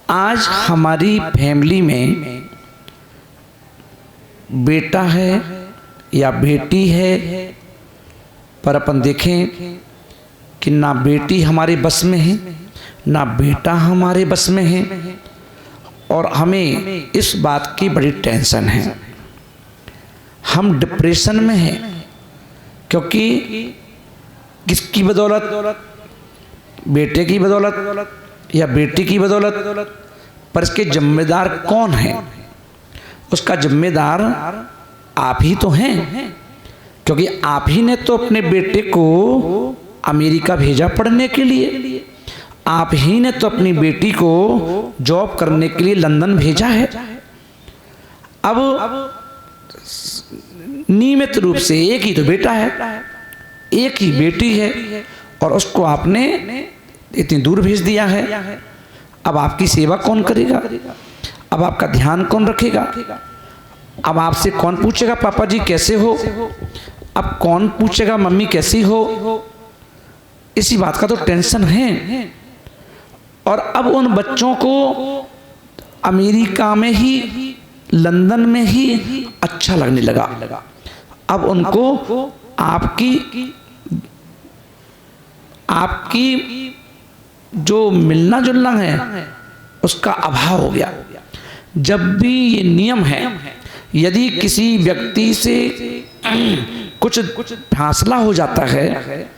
आज हमारी फैमिली में बेटा है या बेटी है, पर अपन देखें कि ना बेटी हमारे बस में है ना बेटा हमारे बस में है, और हमें इस बात की बड़ी टेंशन है। हम डिप्रेशन में हैं क्योंकि किसकी बदौलत, बेटे की बदौलत या बेटी की बदौलत, पर इसके जिम्मेदार कौन है? उसका जिम्मेदार आप ही तो हैं, क्योंकि आप ही ने तो अपने बेटे को अमेरिका भेजा पढ़ने के लिए, आप ही ने तो अपनी बेटी को जॉब करने के लिए लंदन भेजा है। अब नियमित रूप से एक ही तो बेटा है, एक ही बेटी है, और उसको आपने इतनी दूर भेज दिया है। अब आपकी सेवा कौन करेगा? अब आपका ध्यान कौन रखेगा? अब आपसे कौन पूछेगा पापा जी कैसे हो? अब कौन पूछेगा मम्मी कैसी हो? इसी बात का तो टेंशन है। और अब उन बच्चों को अमेरिका में ही, लंदन में ही अच्छा लगने लगा। अब उनको आपकी जो मिलना जुलना है उसका अभाव हो गया। जब भी ये नियम है, यदि किसी व्यक्ति से कुछ फासला हो जाता है,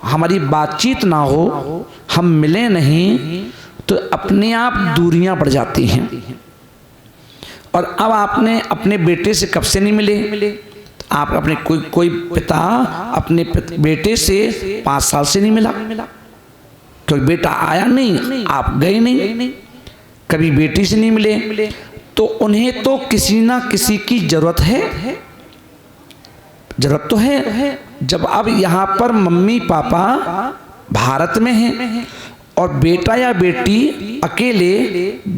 हमारी बातचीत ना हो, हम मिले नहीं, तो अपने आप दूरियां बढ़ जाती हैं। और अब आपने अपने बेटे से कब से नहीं मिले? आप अपने कोई पिता अपने बेटे से 5 साल से नहीं मिला, क्योंकि बेटा आया नहीं, आप गए नहीं, कभी बेटी से नहीं मिले, तो उन्हें तो किसी ना किसी की जरूरत है, जरूरत तो है। जब अब यहाँ पर मम्मी पापा भारत में हैं और बेटा या बेटी अकेले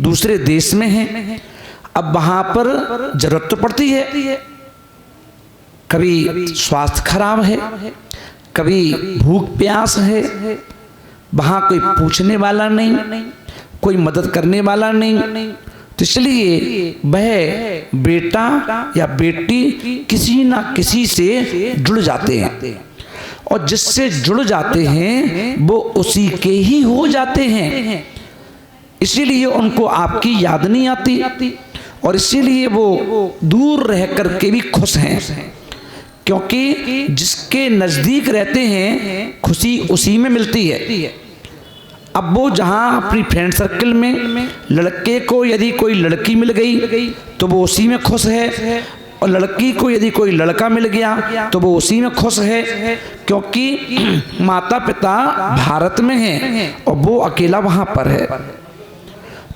दूसरे देश में हैं, अब वहाँ पर जरूरत तो पड़ती है। कभी स्वास्थ्य खराब है, कभी भूख प्यास है, वहाँ कोई पूछने वाला नहीं, कोई मदद करने वाला नहीं, तो इसलिए वह बेटा या बेटी किसी ना किसी से जुड़ जाते हैं, और जिससे जुड़ जाते हैं वो उसी के ही हो जाते हैं। इसीलिए उनको आपकी याद नहीं आती, और इसीलिए वो दूर रह कर के भी खुश हैं, क्योंकि जिसके नज़दीक रहते हैं खुशी उसी में मिलती है। अब वो जहाँ अपनी फ्रेंड सर्कल में लड़के को यदि कोई लड़की मिल गई तो वो उसी में खुश है, और लड़की को यदि कोई लड़का मिल गया तो वो उसी में खुश है, क्योंकि माता पिता भारत में हैं और वो अकेला वहाँ पर है।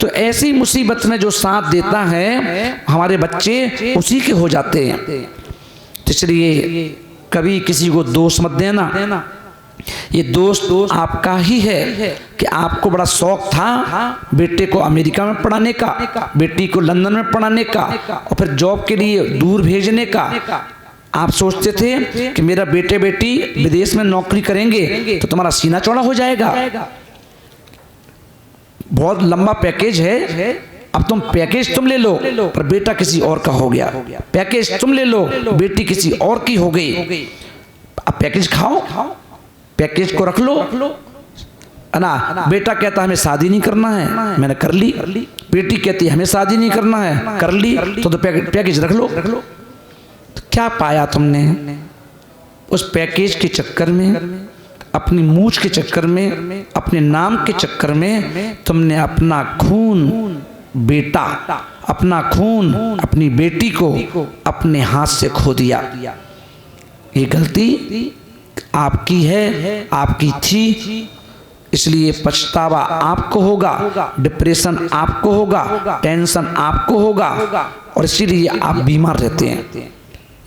तो ऐसी मुसीबत में जो साथ देता है, हमारे बच्चे उसी के हो जाते हैं। इसलिए कभी किसी को दोष मत देना। ये दोस्त आपका ही है कि आपको बड़ा शौक था बेटे को अमेरिका में पढ़ाने का, बेटी को लंदन में पढ़ाने का, और फिर जॉब के लिए दूर भेजने का। आप सोचते थे कि मेरा बेटे बेटी विदेश में नौकरी करेंगे तो तुम्हारा सीना चौड़ा हो जाएगा, बहुत लंबा पैकेज है, अब तुम पैकेज तुम ले लो, पर बेटा किसी और का हो गया। पैकेज तुम ले लो, बेटी किसी और की हो गई। अब पैकेज खाओ, पैकेज को रख लो ना। बेटा कहता है हमें शादी नहीं करना है, मैंने कर ली। बेटी कहती है हमें शादी नहीं करना है, कर ली। तो पैकेज रख लो। तो क्या पाया तुमने? उस पैकेज के चक्कर में, अपनी मूछ के चक्कर में, अपने नाम के चक्कर में तुमने अपना खून बेटा, अपना खून अपनी बेटी को अपने हाथ से खो दिया। ये गलती आपकी है, आपकी थी, इसलिए पछतावा आपको होगा, डिप्रेशन आपको होगा, टेंशन आपको होगा, और इसीलिए आप बीमार रहते हैं।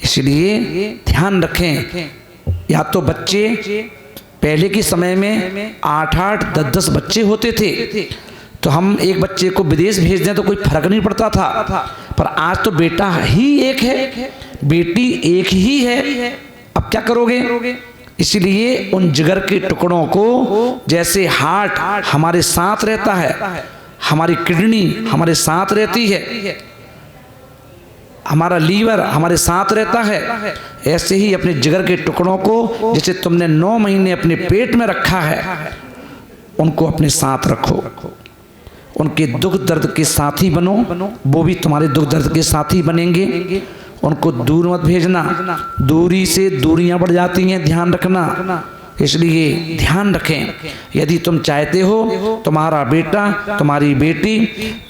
इसलिए ध्यान रखें। या तो बच्चे पहले के समय में 8-8, 10-10 बच्चे होते थे, तो हम एक बच्चे को विदेश भेज दें तो कोई फर्क नहीं पड़ता था, पर आज तो बेटा ही एक है, बेटी एक ही है। अब क्या करोगे? इसलिए उन जिगर के टुकड़ों को, जैसे हार्ट हमारे साथ रहता है, हमारी किडनी हमारे साथ रहती है, हमारा लीवर हमारे साथ रहता है, ऐसे ही अपने जिगर के टुकड़ों को जैसे तुमने 9 महीने अपने पेट में रखा है, उनको अपने साथ रखो, उनके दुख दर्द के साथी बनो, वो भी तुम्हारे दुख दर्द के साथी बनेंगे। उनको दूर मत भेजना, दूरी से दूरियां बढ़ जाती हैं, ध्यान रखना। इसलिए ध्यान रखें, यदि तुम चाहते हो तुम्हारा बेटा तुम्हारी बेटी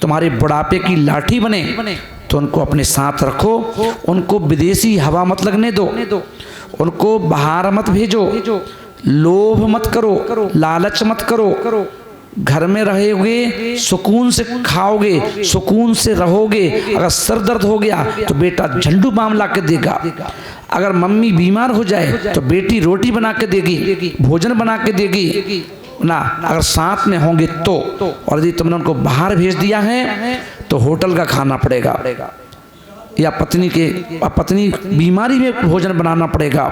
तुम्हारे बुढ़ापे की लाठी बने तो उनको अपने साथ रखो, उनको विदेशी हवा मत लगने दो, उनको बाहर मत भेजो, लोभ मत करो, लालच मत करो। घर में रहोगे सुकून से खाओगे, सुकून से रहोगे। अगर सर दर्द हो गया तो बेटा झंडू बाम ला के देगा, अगर मम्मी बीमार हो जाए तो बेटी रोटी बना के देगी, भोजन बना के देगी ना, अगर साथ में होंगे तो। और यदि तुमने उनको बाहर भेज दिया है तो होटल का खाना पड़ेगा, या पत्नी बीमारी में भोजन बनाना पड़ेगा,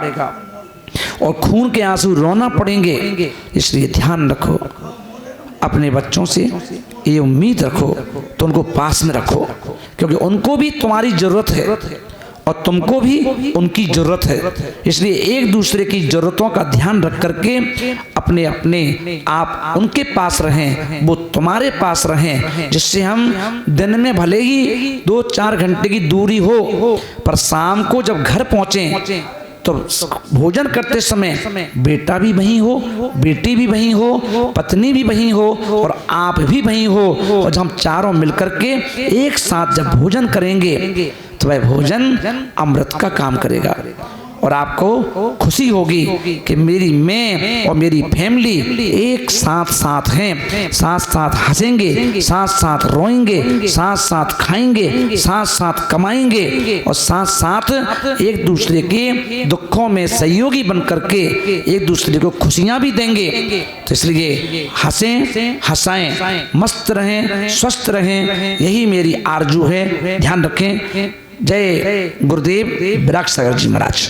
और खून के आंसू रोना पड़ेंगे। इसलिए ध्यान रखो, अपने बच्चों से ये उम्मीद रखो तो उनको पास में रखो, क्योंकि उनको भी तुम्हारी जरूरत है और तुमको भी उनकी जरूरत है। इसलिए एक दूसरे की जरूरतों का ध्यान रख करके अपने अपने आप उनके पास रहें, वो तुम्हारे पास रहें, जिससे हम दिन में भले ही 2-4 घंटे की दूरी हो, पर शाम को जब घर पहुंचे तो भोजन करते समय बेटा भी वहीं हो, बेटी भी वहीं हो, पत्नी भी वहीं हो, और आप भी वहीं हो। और जब हम चारों मिलकर के एक साथ जब भोजन करेंगे तो वह भोजन अमृत का काम करेगा, और आपको खुशी होगी कि मेरी मैं और मेरी फैमिली एक साथ हैं, साथ हंसेंगे, साथ रोएंगे, साथ खाएंगे, साथ कमाएंगे, और साथ एक दूसरे के दुखों में सहयोगी बन करके एक दूसरे को खुशियां भी देंगे। तो इसलिए हंसें, हंसाएं, मस्त रहें, स्वस्थ रहें, यही मेरी आरजू है। ध्यान रखें। जय गुरुदेव विराट सागर जी महाराज।